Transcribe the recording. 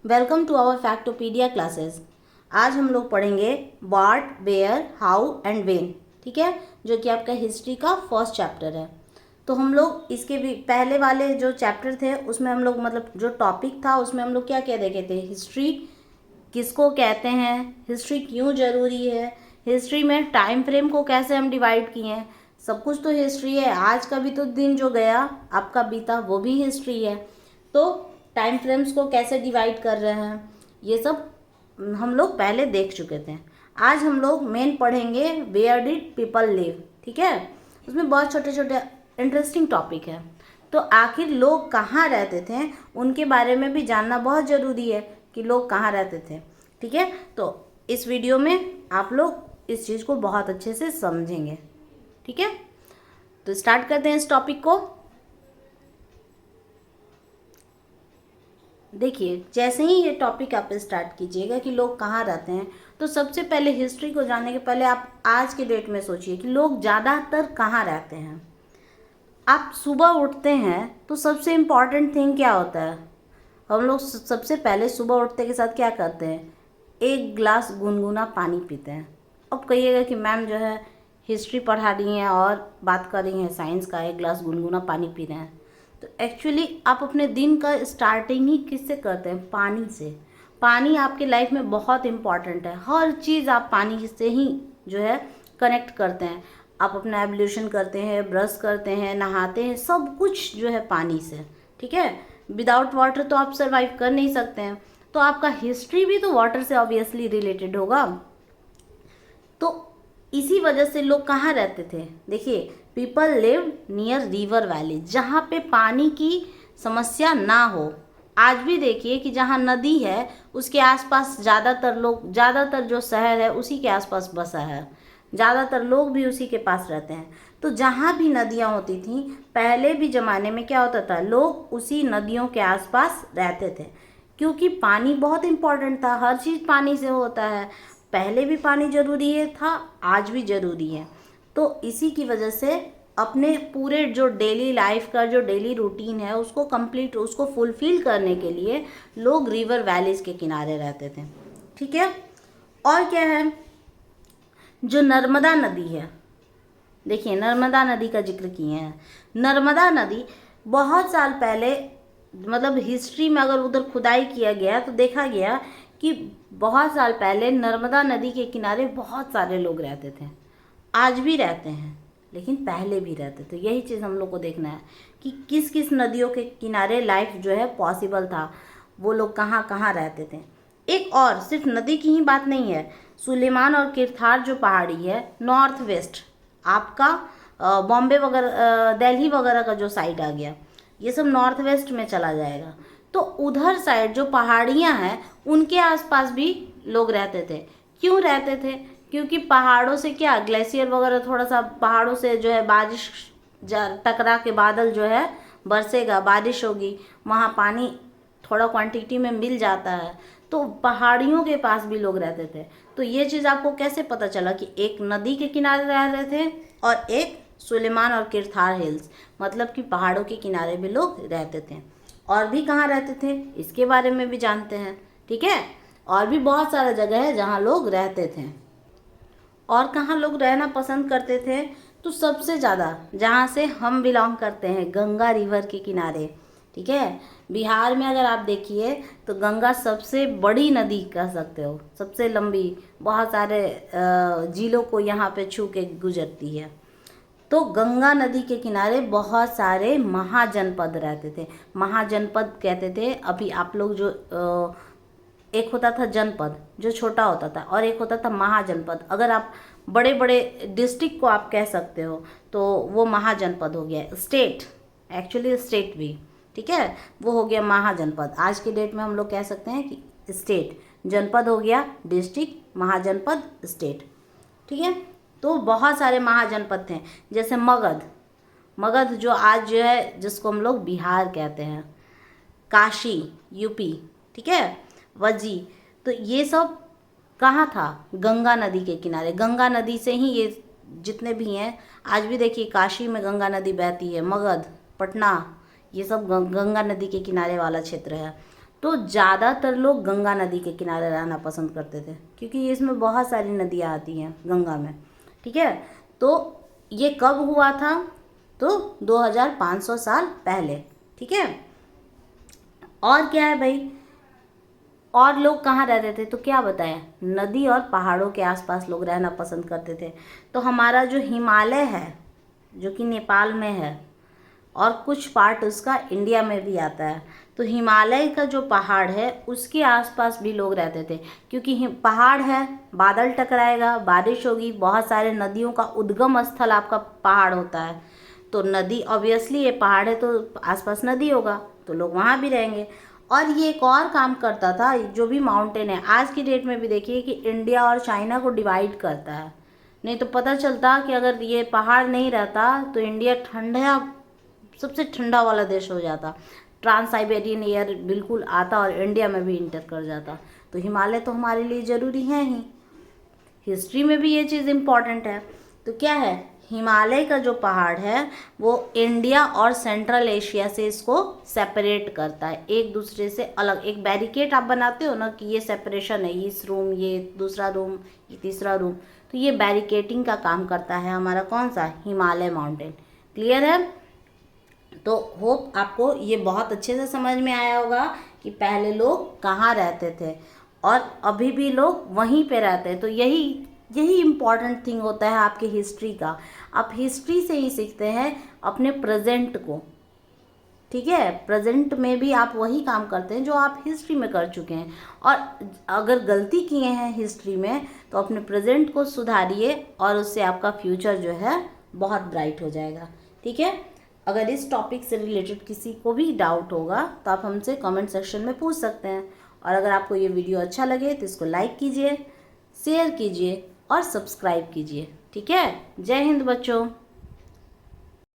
Welcome to our Factopedia classes. आज हम लोग पढ़ेंगे what, where, how and when. ठीक है, जो कि आपका हिस्ट्री का फर्स्ट चैप्टर है। तो हम लोग इसके भी पहले वाले जो चैप्टर थे उसमें हम लोग मतलब जो टॉपिक था उसमें हम लोग क्या क्या देखे थे, हिस्ट्री किसको कहते हैं, हिस्ट्री क्यों ज़रूरी है, हिस्ट्री में टाइम फ्रेम को कैसे हम डिवाइड किए हैं। सब कुछ तो हिस्ट्री है। आज का भी तो दिन जो गया आपका बीता वो भी हिस्ट्री है। तो टाइम फ्रेम्स को कैसे डिवाइड कर रहे हैं ये सब हम लोग पहले देख चुके थे। आज हम लोग मेन पढ़ेंगे वेयर डिड पीपल लिव। ठीक है, उसमें बहुत छोटे छोटे इंटरेस्टिंग टॉपिक है। तो आखिर लोग कहाँ रहते थे उनके बारे में भी जानना बहुत ज़रूरी है कि लोग कहाँ रहते थे। ठीक है, तो इस वीडियो में आप लोग इस चीज़ को बहुत अच्छे से समझेंगे। ठीक है, तो स्टार्ट करते हैं इस टॉपिक को। देखिए, जैसे ही ये टॉपिक आप स्टार्ट कीजिएगा कि लोग कहाँ रहते हैं, तो सबसे पहले हिस्ट्री को जानने के पहले आप आज के डेट में सोचिए कि लोग ज़्यादातर कहाँ रहते हैं। आप सुबह उठते हैं तो सबसे इम्पॉर्टेंट थिंग क्या होता है? हम लोग सबसे पहले सुबह उठते के साथ क्या करते हैं? एक गिलास गुनगुना पानी पीते हैं। अब कहिएगा कि मैम जो है हिस्ट्री पढ़ा रही हैं और बात कर रही हैं साइंस का, एक गिलास गुनगुना पानी पी रहे हैं। तो एक्चुअली आप अपने दिन का स्टार्टिंग ही किससे करते हैं? पानी से। पानी आपके लाइफ में बहुत इम्पॉर्टेंट है। हर चीज़ आप पानी से ही जो है कनेक्ट करते हैं। आप अपना एब्ल्यूशन करते हैं, ब्रश करते हैं, नहाते हैं, सब कुछ जो है पानी से। ठीक है, विदाउट वाटर तो आप सर्वाइव कर नहीं सकते हैं। तो आपका हिस्ट्री भी तो वाटर से ऑब्वियसली रिलेटेड होगा। तो इसी वजह से लोग कहाँ रहते थे? देखिए, people live near river valley, जहाँ पे पानी की समस्या ना हो। आज भी देखिए कि जहाँ नदी है उसके आसपास ज़्यादातर जो शहर है उसी के आसपास बसा है, ज़्यादातर लोग भी उसी के पास रहते हैं। तो जहाँ भी नदियाँ होती थीं पहले भी ज़माने में क्या होता था, लोग उसी नदियों के आसपास रहते थे, क्योंकि पानी बहुत इम्पोर्टेंट था। हर चीज़ पानी से होता है। पहले भी पानी ज़रूरी है था, आज भी ज़रूरी है। तो इसी की वजह से अपने पूरे जो डेली लाइफ का जो डेली रूटीन है उसको फुलफ़िल करने के लिए लोग रिवर वैलीज़ के किनारे रहते थे। ठीक है, और क्या है, जो नर्मदा नदी है, देखिए नर्मदा नदी का जिक्र किए हैं। नर्मदा नदी बहुत साल पहले मतलब हिस्ट्री में अगर उधर खुदाई किया गया तो देखा गया कि बहुत साल पहले नर्मदा नदी के किनारे बहुत सारे लोग रहते थे। आज भी रहते हैं लेकिन पहले भी रहते थे। यही चीज़ हम लोग को देखना है कि किस किस नदियों के किनारे लाइफ जो है पॉसिबल था, वो लोग कहाँ कहाँ रहते थे। एक और सिर्फ नदी की ही बात नहीं है, सुलेमान और किरथार जो पहाड़ी है नॉर्थ वेस्ट आपका बॉम्बे वगैरह दिल्ली वगैरह का जो साइड आ गया, ये सब नॉर्थ वेस्ट में चला जाएगा। तो उधर साइड जो पहाड़ियाँ हैं उनके आसपास भी लोग रहते थे। क्यों रहते थे? क्योंकि पहाड़ों से क्या ग्लेशियर वगैरह, थोड़ा सा पहाड़ों से जो है बारिश टकरा के बादल जो है बरसेगा, बारिश होगी, वहाँ पानी थोड़ा क्वांटिटी में मिल जाता है। तो पहाड़ियों के पास भी लोग रहते थे। तो ये चीज़ आपको कैसे पता चला कि एक नदी के किनारे रह रहे थे और एक सुलेमान और किरथार हिल्स, मतलब कि पहाड़ों के किनारे भी लोग रहते थे। और भी कहाँ रहते थे इसके बारे में भी जानते हैं। ठीक है, और भी बहुत सारा जगह है जहाँ लोग रहते थे। और कहाँ लोग रहना पसंद करते थे? तो सबसे ज़्यादा जहाँ से हम बिलोंग करते हैं, गंगा रिवर के किनारे। ठीक है, बिहार में अगर आप देखिए तो गंगा सबसे बड़ी नदी कह सकते हो, सबसे लंबी, बहुत सारे झीलों को यहाँ पे छू के गुजरती है। तो गंगा नदी के किनारे बहुत सारे महाजनपद रहते थे। महाजनपद कहते थे। अभी आप लोग जो एक होता था जनपद जो छोटा होता था और एक होता था महाजनपद। अगर आप बड़े बड़े डिस्ट्रिक्ट को आप कह सकते हो तो वो महाजनपद हो गया। स्टेट, एक्चुअली स्टेट भी, ठीक है, वो हो गया महाजनपद। आज के डेट में हम लोग कह सकते हैं कि स्टेट, जनपद हो गया डिस्ट्रिक्ट, महाजनपद स्टेट। ठीक है, तो बहुत सारे महाजनपद थे, जैसे मगध जो आज जो है जिसको हम लोग बिहार कहते हैं, काशी यूपी, ठीक है, वजी, तो ये सब कहाँ था? गंगा नदी के किनारे। गंगा नदी से ही ये जितने भी हैं, आज भी देखिए काशी में गंगा नदी बहती है, मगध, पटना, ये सब गंगा नदी के किनारे वाला क्षेत्र है। तो ज़्यादातर लोग गंगा नदी के किनारे रहना पसंद करते थे, क्योंकि इसमें बहुत सारी नदियाँ आती हैं गंगा में। ठीक है, तो ये कब हुआ था? तो 2500 साल पहले। ठीक है, और क्या है भाई, और लोग कहाँ रहते थे? तो क्या बताया, नदी और पहाड़ों के आसपास लोग रहना पसंद करते थे। तो हमारा जो हिमालय है, जो कि नेपाल में है, और कुछ पार्ट उसका इंडिया में भी आता है, तो हिमालय का जो पहाड़ है उसके आसपास भी लोग रहते थे, क्योंकि पहाड़ है, बादल टकराएगा, बारिश होगी, बहुत सारे नदियों का उद्गम स्थल आपका पहाड़ होता है। तो नदी, ऑब्वियसली ये पहाड़ है तो आसपास नदी होगा, तो लोग वहाँ भी रहेंगे। और ये एक और काम करता था, जो भी माउंटेन है, आज की डेट में भी देखिए कि इंडिया और चाइना को डिवाइड करता है। नहीं तो पता चलता कि अगर ये पहाड़ नहीं रहता तो इंडिया ठंडा, सबसे ठंडा वाला देश हो जाता, ट्रांस साइबेरियन एयर बिल्कुल आता और इंडिया में भी इंटर कर जाता। तो हिमालय तो हमारे लिए ज़रूरी है ही, हिस्ट्री में भी ये चीज़ इम्पॉर्टेंट है। तो क्या है, हिमालय का जो पहाड़ है वो इंडिया और सेंट्रल एशिया से इसको सेपरेट करता है, एक दूसरे से अलग। एक बैरिकेड आप बनाते हो ना कि ये सेपरेशन है, इस रूम, ये दूसरा रूम, ये तीसरा रूम, तो ये बैरिकेटिंग का काम करता है हमारा कौन सा, हिमालय माउंटेन। क्लियर है? तो होप आपको ये बहुत अच्छे से समझ में आया होगा कि पहले लोग कहाँ रहते थे और अभी भी लोग वहीं पे रहते हैं। तो यही इम्पॉर्टेंट थिंग होता है आपकी हिस्ट्री का। आप हिस्ट्री से ही सीखते हैं अपने प्रेजेंट को। ठीक है, प्रेजेंट में भी आप वही काम करते हैं जो आप हिस्ट्री में कर चुके हैं, और अगर गलती किए हैं हिस्ट्री में तो अपने प्रेजेंट को सुधारिए, और उससे आपका फ्यूचर जो है बहुत ब्राइट हो जाएगा। ठीक है, अगर इस टॉपिक से रिलेटेड किसी को भी डाउट होगा तो आप हमसे कमेंट सेक्शन में पूछ सकते हैं। और अगर आपको ये वीडियो अच्छा लगे तो इसको लाइक कीजिए, शेयर कीजिए और सब्सक्राइब कीजिए। ठीक है, जय हिंद बच्चों।